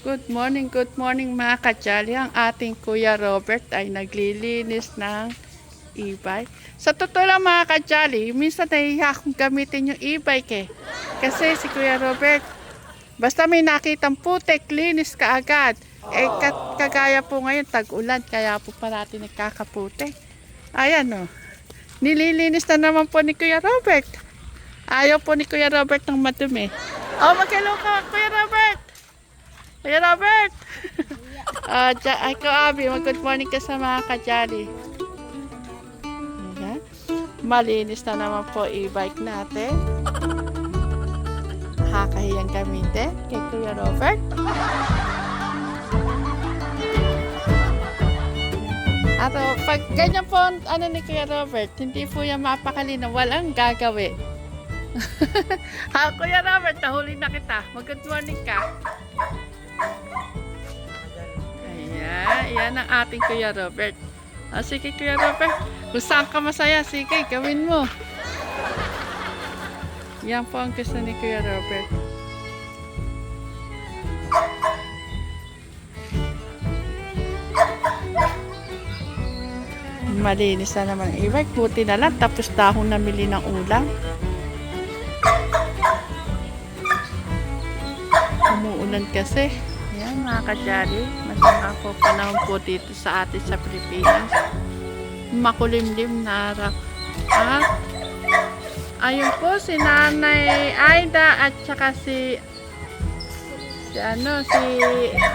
Good morning mga kadyali. Ang ating Kuya Robert ay naglilinis ng e-bike. Sa totoo lang mga kadyali, minsan nahihiya akong gamitin yung e-bike eh. Kasi si Kuya Robert, basta may nakitang putik, linis ka agad. Eh kagaya po ngayon, tag-ulan, kaya po parati nagkakaputik. Ayan o, nililinis na naman po ni Kuya Robert. Ayaw po ni Kuya Robert ng madumi. Oh, magkalo ka, Kuya Robert! Kuya Robert! Ikaw, Abby, good morning ka sa mga kadyali. Ayan. Malinis na naman po e-bike natin. Nakakahiyang gamitin kay Kuya Robert. At pag ganyan po ni Kuya Robert, hindi po yan mapakali na walang gagawin. Kuya Robert, nahuli na kita. Good morning ka. Ayan ang ating Kuya Robert. Sige Kuya Robert, kung saan ka masaya, sige, gawin mo. Yan po ang gusto ni Kuya Robert. Malinis na naman ang e-bike. Buti na lang, tapos dahon namili ng ulam. Umuulan kasi. Ayan mga kadyali, masama po panahon po dito sa atin sa Pilipinas. Makulimlim na araw. Ayun po si Nanay Aida at saka si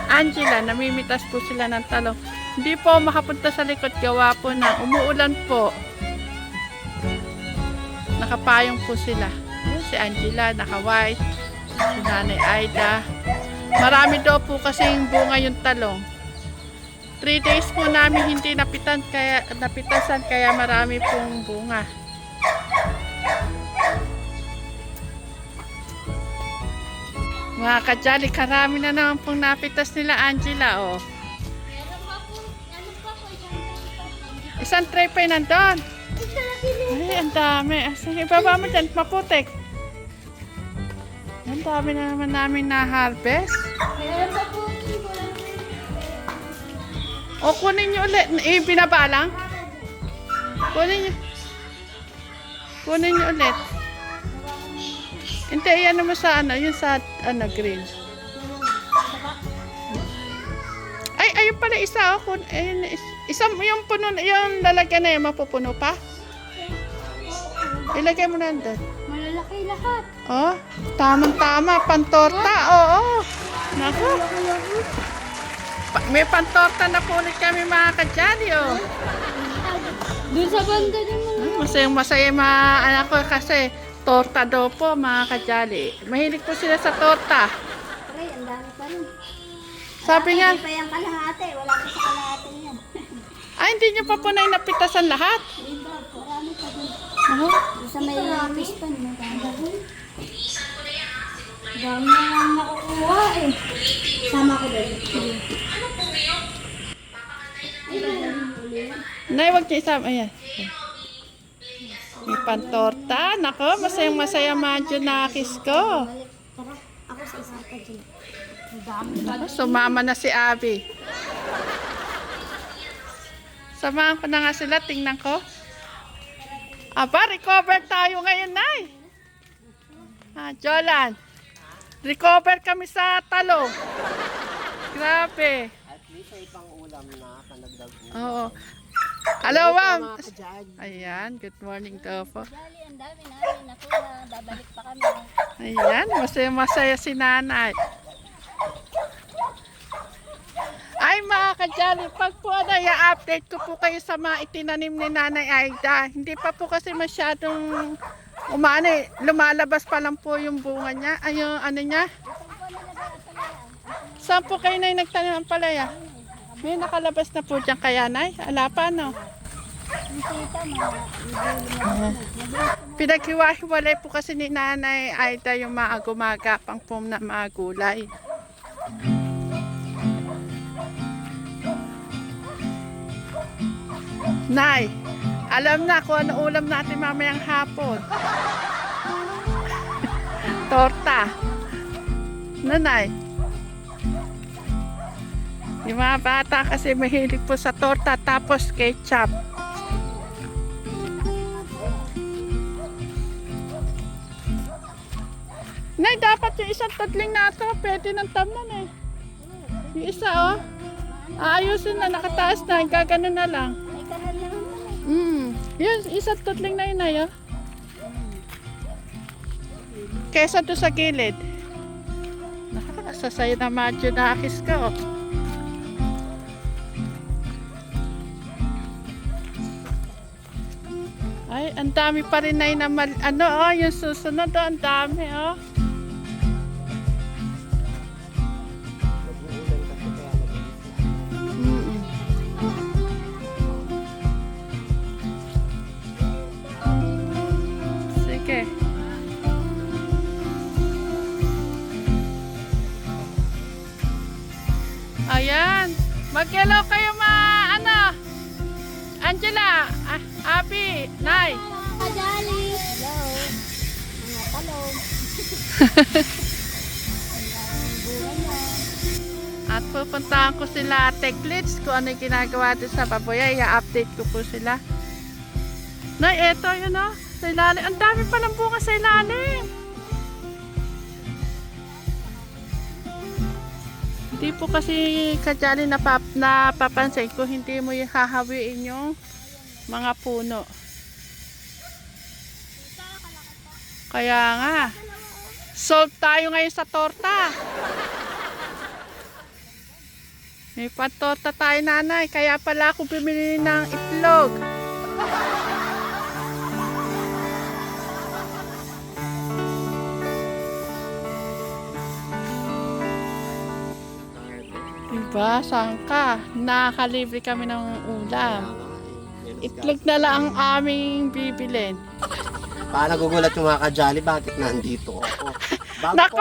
Angela, namimitas po sila ng talong. Hindi po makapunta sa likod, gawa po na umuulan po. Nakapayong po sila. Si Angela naka-white, si Nanay Aida. Marami daw po kasing bunga yung talong. 3 days po namin hindi napitasan kaya marami pong bunga. Mga kadyali, karami na naman pong napitas nila Angela, oh. Isang tray pa yun nandun. Ay, ang dami. Sige, baba mo dyan, maputik. Ang dami na naman namin na-harvest. O, kunin nyo ulit. Binaba lang? Kunin nyo ulit. Hindi, yan naman sa yung sa green. Ay, ayun pala isa. Ayun, isang yung puno, yung lalagyan na yun, mapupuno pa? Ilagay mo na doon. Malalaki lahat. Oh, tamang-tama. Pantorta. Oo. Naku. May pantorta na po ulit kami mga kadyali, oh. Doon sa banda din mo. Masayang-masaya mga anak ko kasi torta daw po mga kadyali. Mahilig po sila sa torta. Aray, ang dami pa rin. Sabi niya, Hindi pa yung kalahati. Wala pa sa kalahati yan. ay hindi niyo pa po na inapitasan lahat. Diba, marami pa din. Oh. Doon sa may pispan mo. Dami na lang nakukuha eh. Sama ko doon. Nay, wag niyo isama. Ayan. May pantorta. Nako, masayang-masaya mga junakis ko. Tara, ako sa isa ka dyan. Ang dami pa. Nako, sumama na si Abby. Samahan ko na nga sila. Tingnan ko. Aba, recover tayo ngayon, Nay. Jolan. Recover kami sa talong. Grabe. At least ay pang ulam na kanagdag mo. Oo. Hello, ma'am. Ayan, good morning daw po. Dali, ang dami namin nakuha. Babalik pa kami. Ayan, masaya-masaya si nanay. Ay mga kadyali, pag po i-update ko po kayo sa mga itinanim ni Nanay Aida. Hindi pa po kasi masyadong lumalabas pa lang po yung bunga niya. Ay, yung niya. Saan po kayo na nagtanim ng palaya? May nakalabas na po dyan kaya, Nay? Ala pa, no? Pinaghiwa-hiwalay po kasi ni Nanay Aida yung mga gumagapang po na mga gulay. Nay, alam na kung ano ulam natin mamayang hapon. Torta. Nanay. Yung mga bata kasi mahilig po sa torta tapos ketchup. Nay, dapat yung isang tudling na ito, pwede ng tamnan eh. Yung isa oh. Aayusin na, nakataas na, gagano na lang. Ay, kanan naman po. Yun, isang tudling na yun ay oh. Kesa doon sa gilid. Nakakasasayo na medyo nakakis ka oh. Ay, ang dami pa rin na ano oh, yung susunod oh, ang dami oh. Nag-uulan kasi kaya mabilis na. Sige. Ayan. Mag-hello kayo ano? Angela, Abby, Nay. Mga kajali. Hello. Mga talong. At pupuntahan ko sila Teklits kung ano yung ginagawa din sa baboya. I-update ko po sila. Nay, eto yun o. Sa ilalim. Ang dami palang bunga sa ilalim. Hindi po kasi kajali napapansin kung hindi mo yung hahawiin yung mga puno. Kaya nga. Sold tayo ngayon sa torta. May patorta tayo nanay. Kaya pala ako bumili ng itlog. Diba? Saan ka? Nakakalibre kami ng ulam. Itlog na lang ang aming bibilin. Parang nagugulat yung mga kajali, bakit nandito ako? Nako,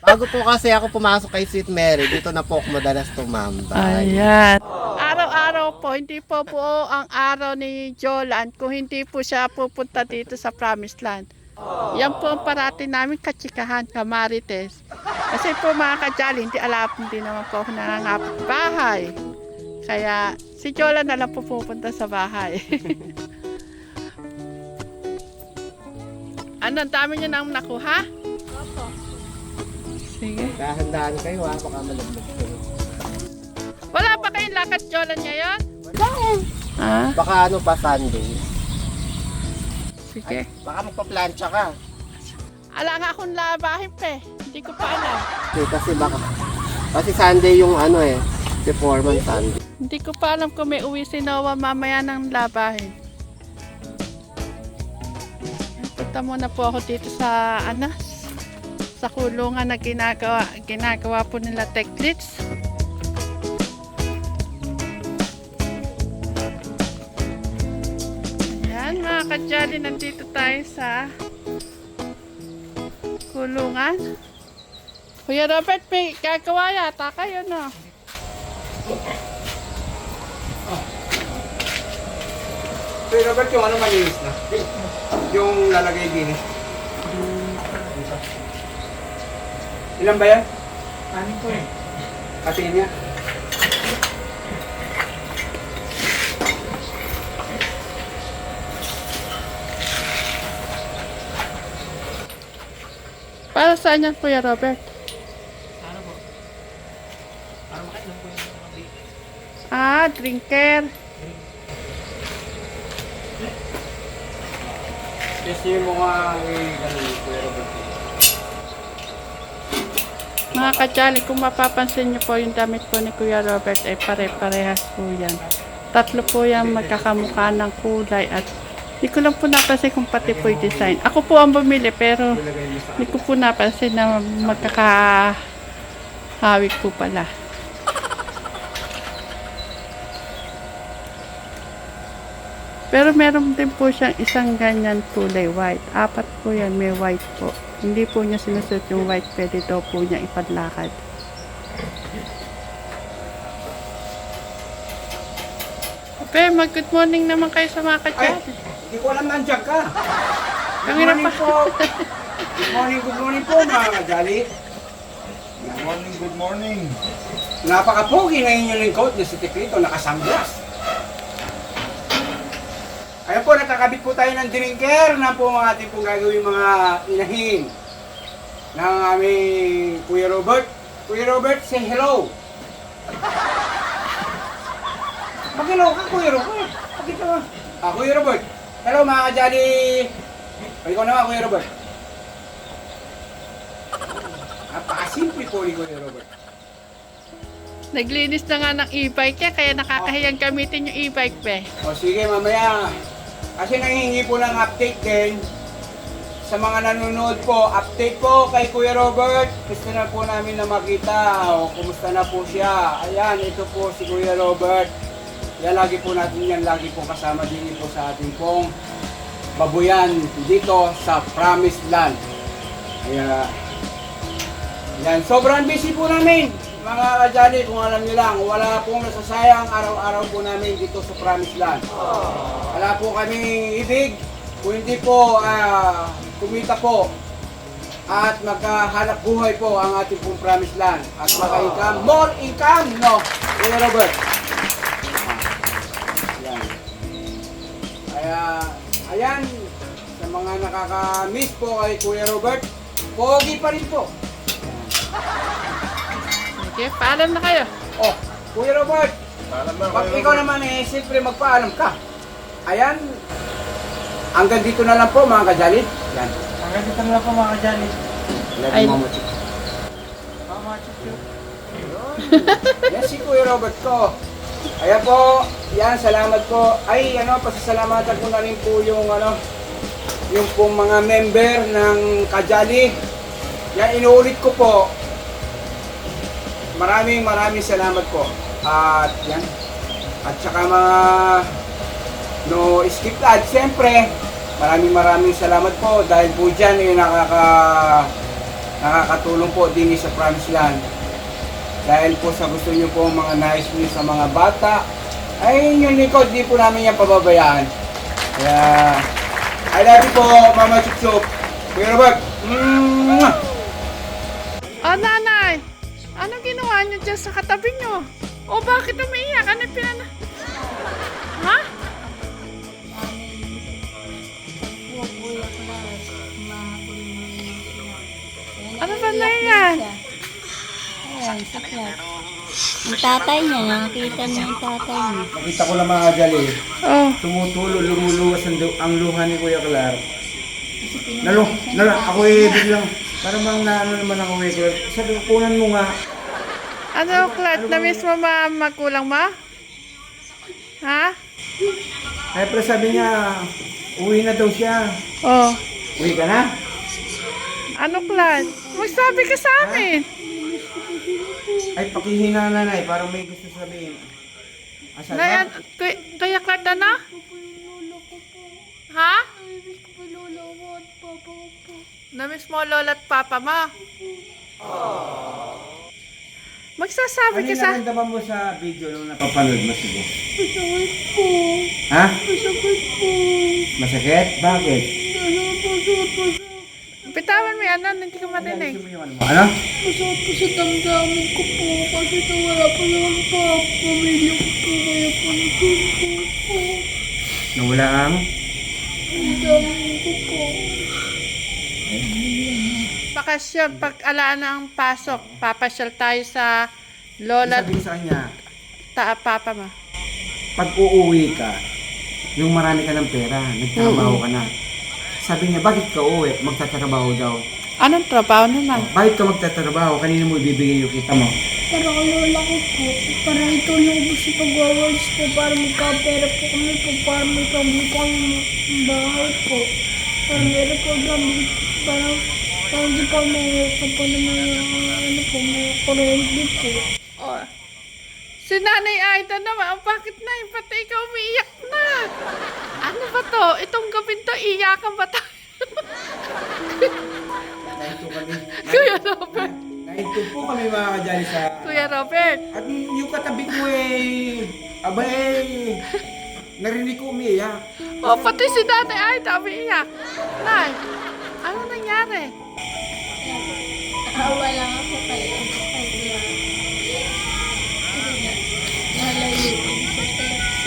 Bago po kasi ako pumasok kay Sweet Mary, dito na po ako madalas tumambay. Ayan. Araw-araw po, hindi po ang araw ni Jolan kung hindi po siya pupunta dito sa Promised Land. Yan po ang parati namin katsikahan, kamarites. Kasi po mga kajali, hindi naman po ako nangangapit bahay. Kaya si Jolan na lang po pupunta sa bahay. Ano, ang dami niyo nang nakuha? Opo. Sige. Dahan-dahan kayo ha, baka malaglag kayo. Wala pa kayong lakad Jolan ngayon? Bakit? Ah, Baka ano pa Sunday? sige. Baka magpa-plancha ka. Ala nga akong labahin pa eh. Hindi ko pa alam. Kasi Sunday yung ano eh, si Foreman Sunday. Hindi ko pa alam kung may uwi si Noah mamaya ng labahin. Punta muna po ako dito sa sa kulungan na ginagawa po nila Teklits. Ayan mga kajali, nandito tayo sa kulungan. Kuya Robert, may gagawa yata kayo no? Pero Robert, yung ano malinis na? Yung lalagay din eh. Ilan ba yan? Anin ko eh. Katiin niya. Para saan yan Kuya Robert? Ah, drinker. Kasi yung mga ganun, Kuya Robert. Mga kajali, kung mapapansin niyo po yung damit po ni Kuya Robert ay pare-parehas po yan. Tatlo po yan magkakamukha ng kulay at hindi ko lang po napansin kung pati po yung design. Ako po ang bumili pero hindi ko po napansin na magkakahawig po pala. Pero meron din po siyang isang ganyan kulay white. Apat po yan, may white po. Hindi po niya sinusuot yung white, pwede daw po niya ipadlakad. Pe, mag-good morning naman kayo sa mga Ay, kajali. hindi ko alam nandiyan ka. Good Kami na morning pa. po. Good morning po mga kajali. Good morning, good morning. Napaka-pogi na inyong lingkod na si Teklito, nakasanglas. Ayan po, nakakabit po tayo ng drinker na po mga ating pong gagawin mga inahin ng aming Kuya Robert. Kuya Robert, say hello. Mag-hello ka, Kuya Robert. Pakita mo. Kuya Robert. Hello mga kajali. Ikaw naman, Kuya Robert. Napakasimple po ni Kuya Robert. Naglinis na nga ng e-bike niya, kaya nakakahiyang gamitin yung e-bike pe. O sige, mamaya. Kasi nanghihingi po ng update din sa mga nanonood po. Update po kay Kuya Robert. Gusto na po namin na makita o kumusta na po siya. Ayan, ito po si Kuya Robert. Yan, lagi po natin yan. Lagi po kasama din po sa ating pong babuyan dito sa Promised Land. Ayan. Yan, sobrang busy po namin. Mga kajali, kung alam nyo lang, wala pong nasasayang araw-araw po namin dito sa Promised Land. Wala po kaming ibig, kung hindi po kumita po at magkahanap buhay po ang ating pong Promised Land at maka-income, more income, no? Kuya Robert. Ayan. Kaya, ayan, sa mga nakaka-miss po kay Kuya Robert, pogi pa rin po. Okay, paalam na kayo. Oh, Kuya Robert, Alam na, pag ikaw naman siyempre magpaalam ka. Ayan, hanggang dito na lang po mga kajali. Yan. Hanggang dito na lang po mga kajali. Ay. Yan si Kuya Robert ko. Ayan po, yan, salamat po. Ay, pasasalamatan ko na rin po yung yung pong mga member ng Kajali. Yan, inuulit ko po. Maraming salamat po. At yan. At saka mga no skip ad, siyempre, maraming salamat po dahil po dyan nakakatulong po din sa Promised Land. Dahil po sa gusto nyo po mga nice news sa mga bata, ay yung likod, di po namin yan pababayaan. Kaya, I love you po, Mama Chup-Chup. Kuya Robert, Oh, nanay! Anong ginawa niyo dyan sa katabi niyo? O, bakit umiiyak? Ano yung Ha? Ano ba na yan? Ayan, saklat. Ang tatay niya, nakakita niya yung tatay niya. nakita ko lang mga Kajali, Oh, tumutulo, lumuluwas ang luha ni Kuya Clar. Ako biglang, parang bang naano naman ako Kuya Clar. Sabi ko, kunan mo nga. ano, Clat? Na-miss mo magulang mo? Ha? Ay, pero sabi niya, uwi na daw siya. Oh. Uwi ka na? Ano, Clat? Magsabi ka sa amin. Ay, pakihina na nanay, parang may gusto sabihin. Asa Nay, ba? Kuya Clat, ano? Ha? Na-miss mo lola at papa mo? Magsasabi Ano ka yung sa... naramdaman mo sa video nung napapanood mo siguro? Masakit po. Ha? Masakit po. Masakit? Bakit? Bitawan mo yan, hindi ko marinig. Ano? Masakit po sa damdamin ko po. Kasi nawala po naman po ang pamilya ko po. Kaya po nagulpo po. Nawala ang? Ang dami ko po. Bakasyon, pag alaan ang pasok, papasyal tayo sa lola Sabi ko sa kanya, at papa mo. pag uuwi ka, yung marami ka ng pera, nagtatrabaho ka na. Sabi niya, bakit ka uuwi? Magtatrabaho daw. Anong trabaho naman? Bakit ka magtatrabaho? Kanina mo ibibigay yung kita mo? Para kay lola ko po. Para itulong ko sa pagwawalis po. Para magkapera po kami po. Para may pambili po kami ng bahay po. Para meron po gamit. Para hindi pa mahirap po na mga kurente po. Oh. Si Nanay Aida naman, bakit na? Pati ikaw umiiyak na. Ano ba to? Itong gabing to, iyakan ba tayo? Nahinto kami. Kuya Robert. Nahinto po kami mga kajali sa... Kuya Robert. At yung katabi ko narinig ko umiiyak. Oh, pati si Nanay Aida umiiyak. Nay, ano nangyari? Awa lang ako kayo.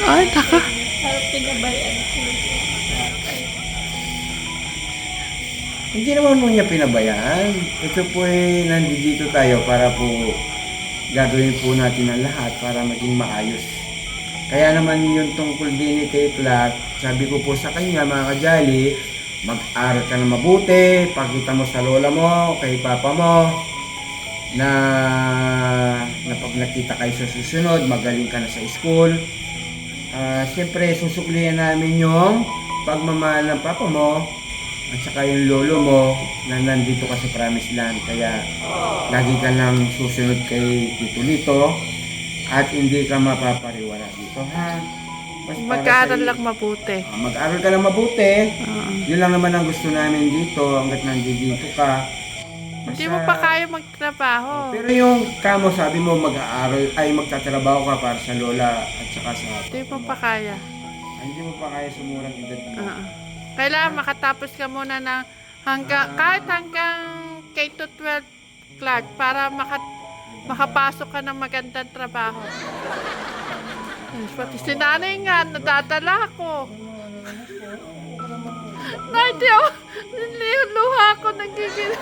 Ay, taka. Para pinabayaan ko. Hindi naman mo niya pinabayaan. Ito po ay nandito tayo para po gagawin po natin ang lahat para maging maayos. Kaya naman yung tungkol din ni kay Clark, sabi ko po sa kanya mga kajali, mag-aral ka na mabuti, pakita mo sa lola mo, kay papa mo, na pag nakita kayo sa susunod, magaling ka na sa school. Siyempre, susuklihan namin yung pagmamahal ng papa mo at saka yung lolo mo na nandito ka sa Promised Land. Kaya lagi ka lang susunod kay Tito Lito at hindi ka mapapariwala dito, ha? Mas para Mag-aaral sa'yo. lang mabuti. Mag-aral ka lang mabuti. Oo. Yun lang naman ang gusto namin dito hanggat nandito ka. Hindi mo pa kaya magtrabaho. Pero yung kamo sabi mo mag-aaral ay magtatrabaho ka para sa lola at saka sa Hindi mo pa kaya. Ay, hindi mo pa kaya sa murang edad mo. Oo. Kailangan makatapos ka muna ng kahit hanggang K-12 Clark para makapasok ka ng magandang trabaho. Pati si nanay nga, nadadala ko. Nanay, luha ko nagigil.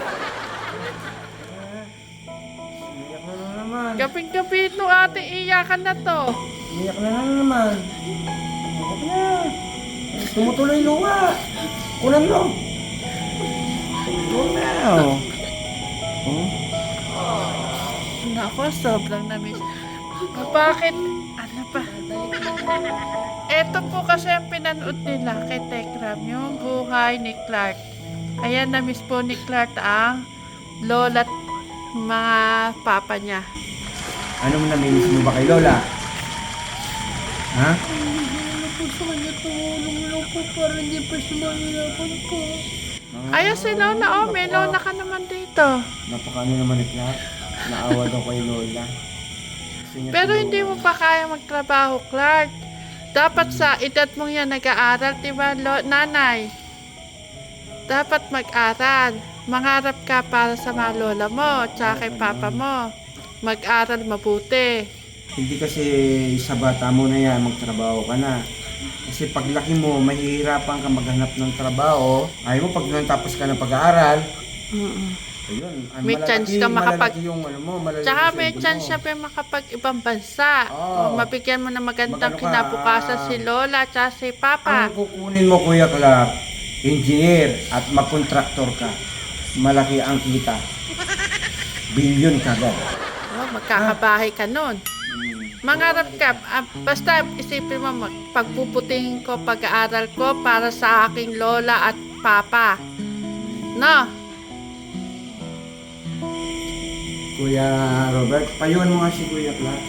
Iyak na naman. Gabing-gabi ito ating iyakan na to. Iyak na naman. Huwag na. Tumutuloy luha. Kunan mo. Huwag na. Nako, sobrang namiss. Bakit? Ano ba? Ito po kasi ang pinanood nila kay Tekram, yung buhay ni Clark. Ayan, namiss po ni Clark ang lola at mga papa niya. Ano mo namimiss mo ba kay Lola? Ha? Ano po sa kanya, tumulong lang po para hindi pa siya mahirapan po. Ayan si Lola, oh, may Lola ka naman dito. Napakano naman ni Clark. Naawa daw kay Lola. Gusto niya Pero tulungan. hindi mo pa kaya magtrabaho, Clark. Dapat sa edad mong yan nag-aaral, di ba, nanay? Dapat mag-aral. Mangarap ka para sa mga lola mo, tsaka kay papa mo. Mag-aral mabuti. Hindi kasi sa bata mo na yan, magtrabaho ka na. Kasi paglaki mo, mahihirapan ka maghanap ng trabaho. Ayaw mo, pag natapos ka ng pag-aaral, ayun. Ay, May chance ka malalaki yung ano mo, malalaki Tsaka yung may sweldo chance mo. siya pa makapag-ibang bansa. Oo. O mabigyan mo ng magandang Mag-ano ka, kinabukasan si lola, tsaka si papa. Ang kukunin mo, Kuya Clark, engineer at makontraktor ka. Malaki ang kita. Bilyon kagad. Oh, magkakabahay ka nun. Mangarap ka, basta isipin mo, pagpuputingin ko pag-aaral ko para sa aking lola at papa. No? Kuya Robert, payuhan mo nga si Kuya Clark.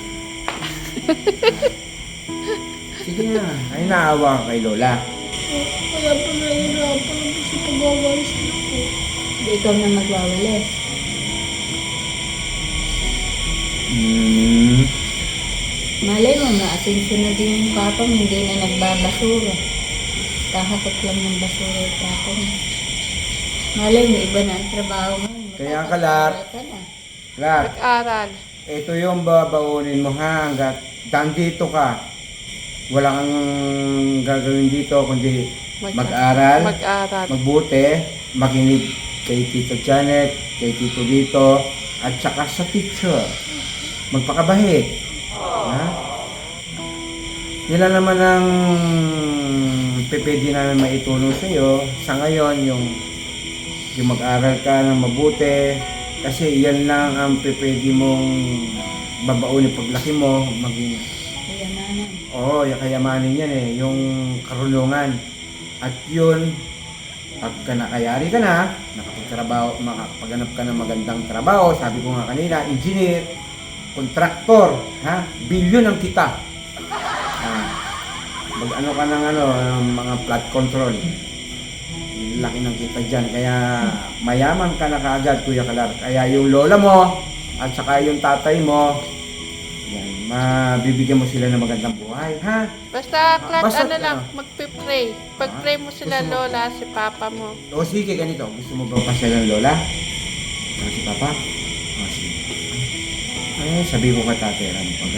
Sige na, ay naawa ka kay Lola. Kaya po nahihirapan na po sa pag-awalis na po. Hindi ikaw na magwawalis. Malay mo, ma-atensyon na din yung papa mo, hindi na nagbabasura. Kahakot lang ng basura yung papa mo. Malay mo, iba na ang trabaho mo. Kaya ka, Lar. Ka na. Clark, Mag-aral. ito yung babaunin mo ha, hanggat dito ka. Wala kang gagawin dito, kundi mag-aral, Mag-aral. magbuti, makinig kay Tito Janet, kay Tito Dito, at saka sa teacher. Magpakabait. Ha? Yun lang naman ang pwede namin maitulong sa iyo. Sa ngayon, yung mag-aral ka ng mabuti, kasi yan lang ang pwede mong babaunin paglaki mo, maging Kayamanan. Oo, yung kayamanin yan eh, yung karunungan. At yun, pagka nakayari ka na, nakapagtrabaho, makapaghanap ka ng magandang trabaho, sabi ko nga kanina, engineer, kontraktor, ha? Bilyon ang kita. Mag-ano ka ng ng mga plant control. Laki ng kita dyan, kaya mayaman ka na kaagad, Kuya Clark. Kaya yung lola mo, at saka yung tatay mo, yan, mabibigyan mo sila ng magandang buhay, ha? Basta, Clark, Basta, ano lang, ano? magpipray. Pag-pray mo sila, Gusto mo? lola, si papa mo. O sige, ganito. Gusto mo ba pasya ng lola? Saka si papa? O sige. Ay, sabi ko ka tatay, pag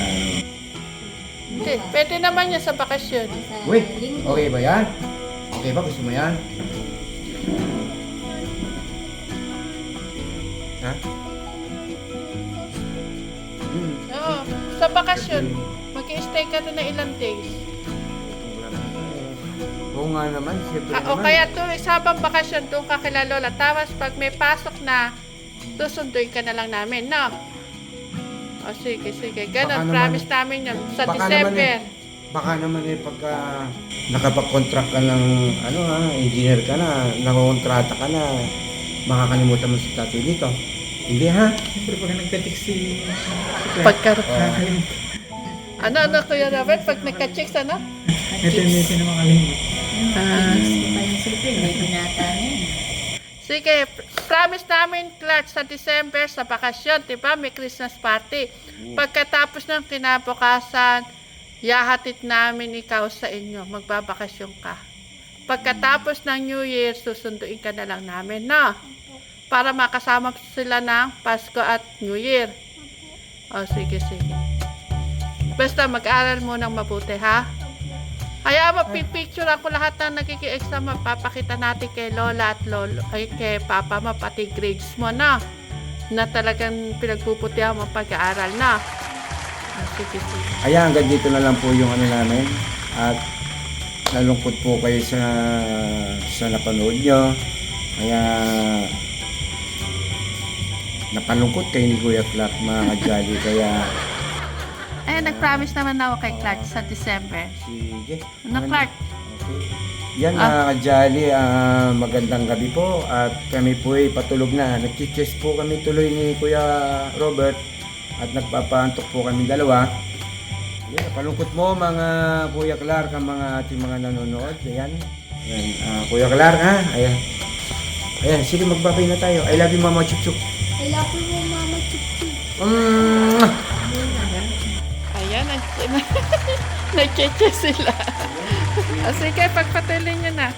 Hindi, pwede naman yan sa bakasyon. Sa Uy, linggo. okay ba yan? Okay ba? Gusto mo yan? Ha? Oo, sa bakasyon. Mag-i-stay ka doon na ilang days. Oo nga naman, siyempre O kaya tuloy sa habang bakasyon, doon ka kila Lola. Tapos pag may pasok na, susunduin ka na lang namin, no? O sige, sige. Baka Ganon, naman- promise namin yun. Sa baka December. Baka naman pagka nakapag-contract ka ng engineer ka na, nakakontrata ka na, makakalimutan mo si tatay dito. Hindi ha? Siyempre pag nagka-text si Pagkaroon. kakalimutan. Ano, Kuya Robert? Pag nagka-chicks, ano? May tendency na makalimut. Pinis ko pa yung cellphone. May binata na yun. Sige, promise namin, Clark, sa December, sa bakasyon, di ba? May Christmas party. Pagkatapos ng kinabukasan, yahatid namin ikaw sa inyo. Magbabakasyon ka. Pagkatapos ng New Year, susunduin ka na lang namin, no? Para makasama sila ng Pasko at New Year. O, sige, sige. Basta mag-aral mo ng mabuti, ha? Kaya mapipicture ako lahat ng nagkiki-exam, mapapakita natin kay Lola at Lolo, ay kay Papa mo, pati grades mo na talagang pinagpuputihan mo pag-aaral na. Sige, sige. Kaya hanggang dito na lang po yung ano namin. At nalungkot po kayo sa napanood nyo. Kaya napalungkot kayo ni Kuya Clark, mga kajali. Kaya Eh, nag-promise naman ako kay Clark sa December. sige. Ano, Clark? Okay. Yan mga kajali, magandang gabi po at kami po ay patulog na. Nag-chess po kami tuloy ni Kuya Robert at nagpapaantok po kami dalawa. Yan, napalungkot mo mga Kuya Clark, ang mga ating mga nanonood. Ayan. Ayan. Kuya Clark ha? Ayan. Ayan, sige magbabay na tayo. I love you Mama Chup Chup. I love you, Mama Chup-Chup. Ayan, nag-cheche sila. Sige, pagpatuloy nyo na.